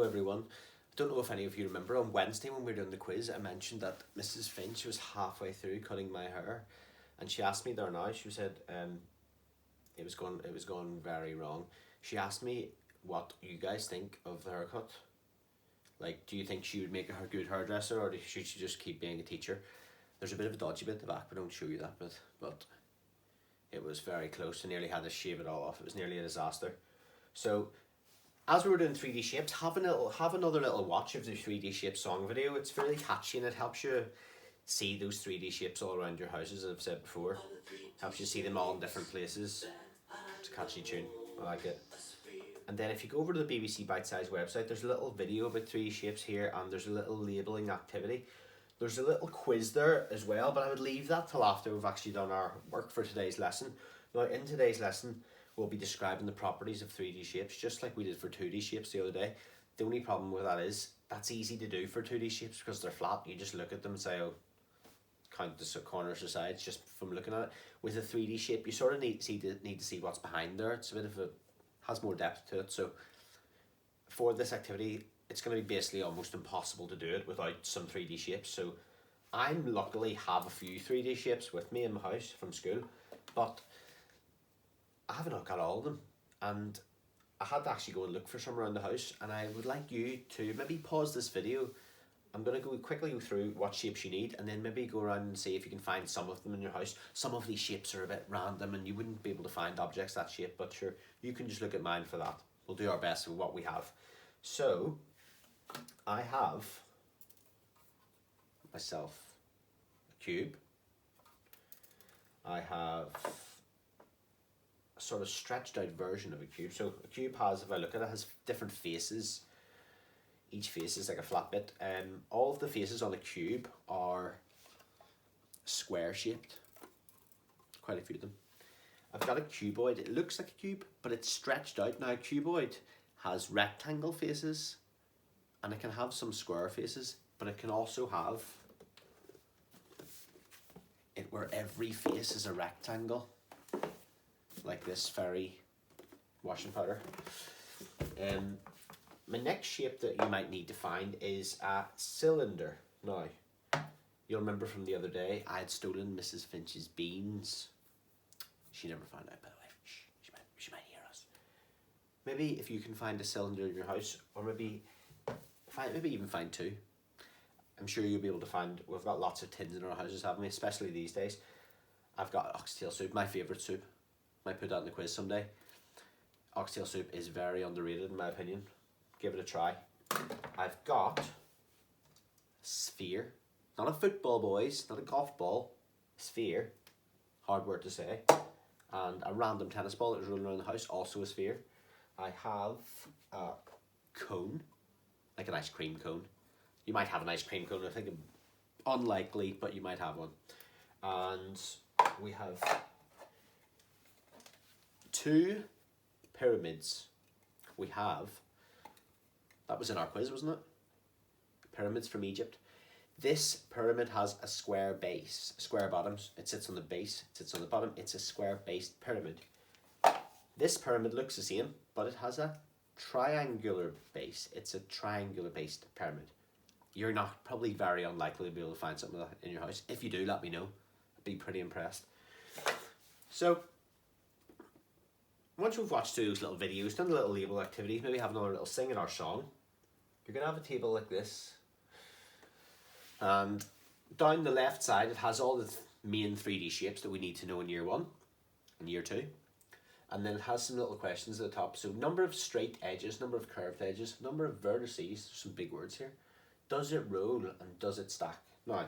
Hello everyone. I don't know if any of you remember on Wednesday when we were doing the quiz, I mentioned that Mrs. Finch was halfway through cutting my hair, and she asked me there now. She said it was going very wrong. She asked me what you guys think of the haircut. Like, do you think she would make a good hairdresser, or should she just keep being a teacher? There's a bit of a dodgy bit at the back, but I don't show you that bit. But it was very close. I nearly had to shave it all off. It was nearly a disaster. So, as we were doing 3D shapes, have another little watch of the 3D shape song video. It's fairly catchy and it helps you see those 3D shapes all around your house, as I've said before. Helps you see them all in different places. It's a catchy tune. I like it. And then if you go over to the BBC Bite Size website, there's a little video about 3D shapes here, and there's a little labelling activity. There's a little quiz there as well, but I would leave that till after we've actually done our work for today's lesson. Now, in today's lesson, we'll be describing the properties of 3D shapes, just like we did for 2D shapes the other day. The only problem with that is, that's easy to do for 2D shapes because they're flat. You just look at them and say, oh, count the corners or sides just from looking at it. With a 3D shape, you sort of need to see what's behind there. It's a bit of has more depth to it. So for this activity, it's going to be basically almost impossible to do it without some 3D shapes. So I'm luckily have a few 3D shapes with me in my house from school, but I haven't got all of them, and I had to actually go and look for some around the house, and I would like you to maybe pause this video. I'm going to go quickly through what shapes you need, and then maybe go around and see if you can find some of them in your house. Some of these shapes are a bit random and you wouldn't be able to find objects that shape, but sure, you can just look at mine for that. We'll do our best with what we have. So, I have myself a cube. I have sort of stretched out version of a cube. So a cube has, if I look at it, has different faces. Each face is like a flat bit. All of the faces on a cube are square shaped. Quite a few of them. I've got a cuboid. It looks like a cube, but it's stretched out. Now a cuboid has rectangle faces, and it can have some square faces, but it can also have it where every face is a rectangle, like this fairy washing powder. My next shape that you might need to find is a cylinder. Now, you'll remember from the other day, I had stolen Mrs. Finch's beans. She never found out, by the way. Shh, she might hear us. Maybe if you can find a cylinder in your house, or maybe even find two. I'm sure you'll be able to find, we've got lots of tins in our houses, haven't we? Especially these days. I've got oxtail soup, my favourite soup. Might put that in the quiz someday. Oxtail soup is very underrated in my opinion. Give it a try. I've got a sphere. Not a football, boys. Not a golf ball. Sphere. Hard word to say. And a random tennis ball that was rolling around the house. Also a sphere. I have a cone. Like an ice cream cone. You might have an ice cream cone. I think unlikely, but you might have one. And we have two pyramids. We have, that was in our quiz, wasn't it? Pyramids from Egypt. This pyramid has a square base, square bottoms. It sits on the base, it sits on the bottom. It's a square based pyramid. This pyramid looks the same, but it has a triangular base. It's a triangular based pyramid. You're not probably very unlikely to be able to find something like that in your house. If you do, let me know. I'd be pretty impressed. So, once we've watched those little videos, done the little label activities, maybe have another little sing in our song, you're going to have a table like this. And down the left side, it has all the main 3D shapes that we need to know in year 1 and year 2. And then it has some little questions at the top. So number of straight edges, number of curved edges, number of vertices, there's some big words here. Does it roll and does it stack? Now,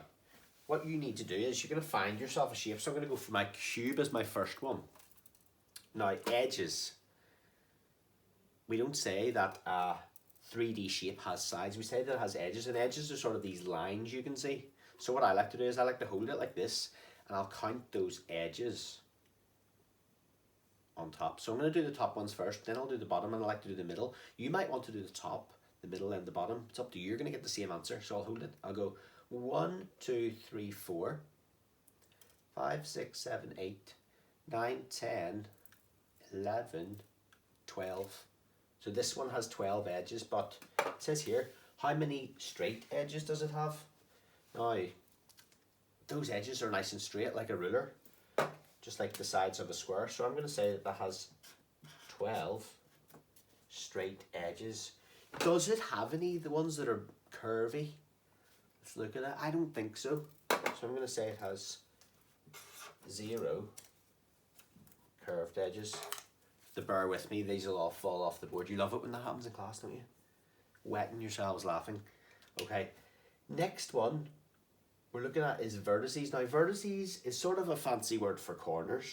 what you need to do is you're going to find yourself a shape. So I'm going to go for my cube as my first one. Now, edges. We don't say that a 3D shape has sides. We say that it has edges, and edges are sort of these lines you can see. So what I like to do is I like to hold it like this, and I'll count those edges on top. So I'm going to do the top ones first, then I'll do the bottom, and I like to do the middle. You might want to do the top, the middle, and the bottom. It's up to you. You're going to get the same answer. So I'll hold it. I'll go 1, 2, 3, 4, 5, 6, 7, 8, 9, 10, 11, 12. So this one has 12 edges, but it says here, how many straight edges does it have? Now, those edges are nice and straight like a ruler, just like the sides of a square. So I'm going to say that that has 12 straight edges. Does it have any, the ones that are curvy? Let's look at it. I don't think so. So I'm going to say it has 0 curved edges. To bear with me, these will all fall off the board. You love it when that happens in class, don't you? Wetting yourselves laughing. Okay, next one we're looking at is vertices. Now vertices is sort of a fancy word for corners.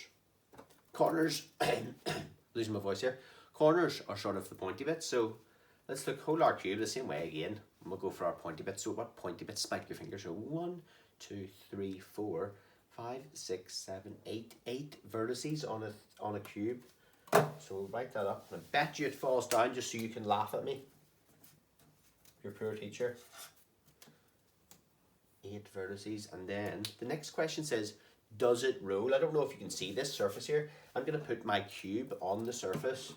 Corners, losing my voice here. Corners are sort of the pointy bits. So let's look, hold our cube the same way again. And we'll go for our pointy bits. So what pointy bits? Spike your fingers. So 1, 2, 3, 4, 5, 6, 7, 8. 8 vertices on a cube. So we'll write that up. And I bet you it falls down just so you can laugh at me. Your poor teacher. 8 vertices. And then the next question says, does it roll? I don't know if you can see this surface here. I'm going to put my cube on the surface.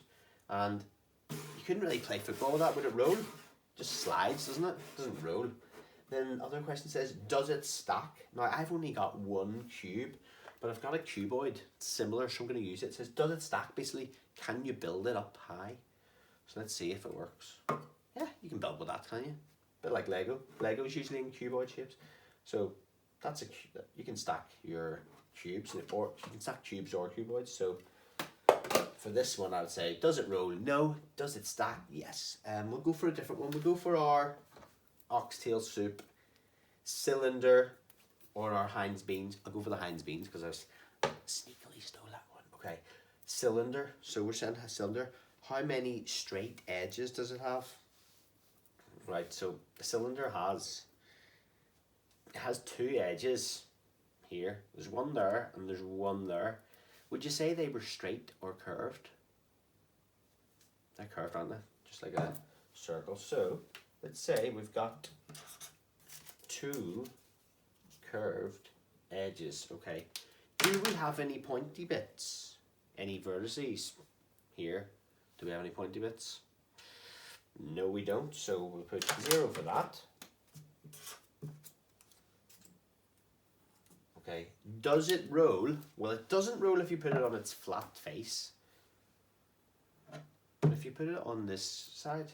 And you couldn't really play football with that. Would it roll? Just slides, doesn't it? It doesn't roll. Then other question says, does it stack? Now I've only got one cube, but I've got a cuboid similar, so I'm going to use it. It says, does it stack? Basically, can you build it up high? So let's see if it works. Yeah, you can build with that, can you? A bit like Lego. Lego's usually in cuboid shapes. So that's you can stack your cubes, or you can stack cubes or cuboids. So for this one, I would say, does it roll? No. Does it stack? Yes. We'll go for a different one. We'll go for our oxtail soup, cylinder, or our Heinz beans. I'll go for the Heinz beans because I sneakily stole that one. Okay, cylinder. So we're saying a cylinder. How many straight edges does it have? Right, so the cylinder has 2 edges here. There's one there and there's one there. Would you say they were straight or curved? They're curved, aren't they? Just like a circle. So let's say we've got 2 curved edges. Okay. Do we have any pointy bits? Any vertices here? Do we have any pointy bits? No, we don't. So we'll put 0 for that. Okay. Does it roll? Well, it doesn't roll if you put it on its flat face. But if you put it on this side,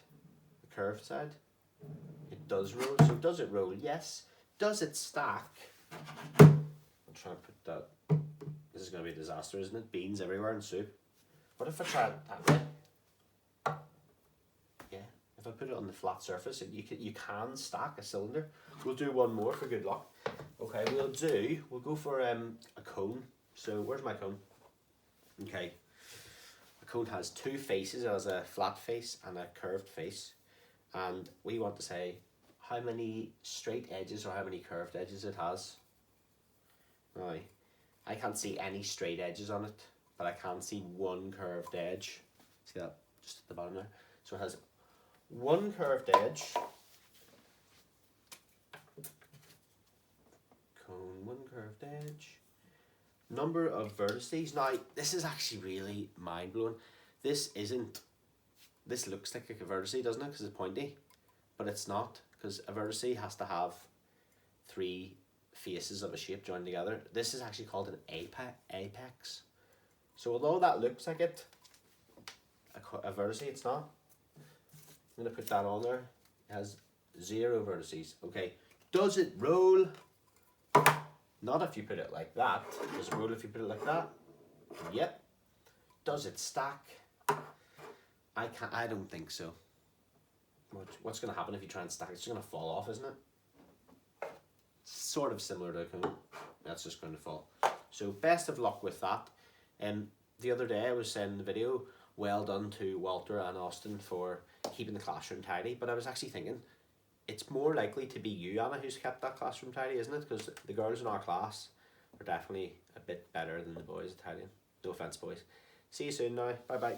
the curved side, it does roll. So does it roll? Yes. Does it stack? I'll try and put that. This is going to be a disaster, isn't it? Beans everywhere in soup. What if I try it that way? Yeah. If I put it on the flat surface, you can stack a cylinder. We'll do one more for good luck. Okay, we'll go for a cone. So where's my cone? Okay. A cone has 2 faces. It has a flat face and a curved face. And we want to say how many straight edges or how many curved edges it has. Now, I can't see any straight edges on it, but I can see one curved edge. See that? Just at the bottom there. So it has one curved edge. Cone, one curved edge. Number of vertices. Now, this is actually really mind-blowing. This looks like a vertice, doesn't it? Because it's pointy. But it's not, because a vertice has to have 3 faces of a shape joined together. This is actually called an apex. So although that looks like a vertice, it's not. I'm going to put that on there. It has 0 vertices. Okay. Does it roll? Not if you put it like that. Does it roll if you put it like that? Yep. Does it stack? I don't think so. What's going to happen if you try and stack? It's just going to fall off, isn't it? Sort of similar to a cone. That's just going to fall. So best of luck with that. The other day I was saying in the video, well done to Walter and Austin for keeping the classroom tidy. But I was actually thinking, it's more likely to be you, Anna, who's kept that classroom tidy, isn't it? Because the girls in our class are definitely a bit better than the boys at tidying. No offence, boys. See you soon now. Bye bye.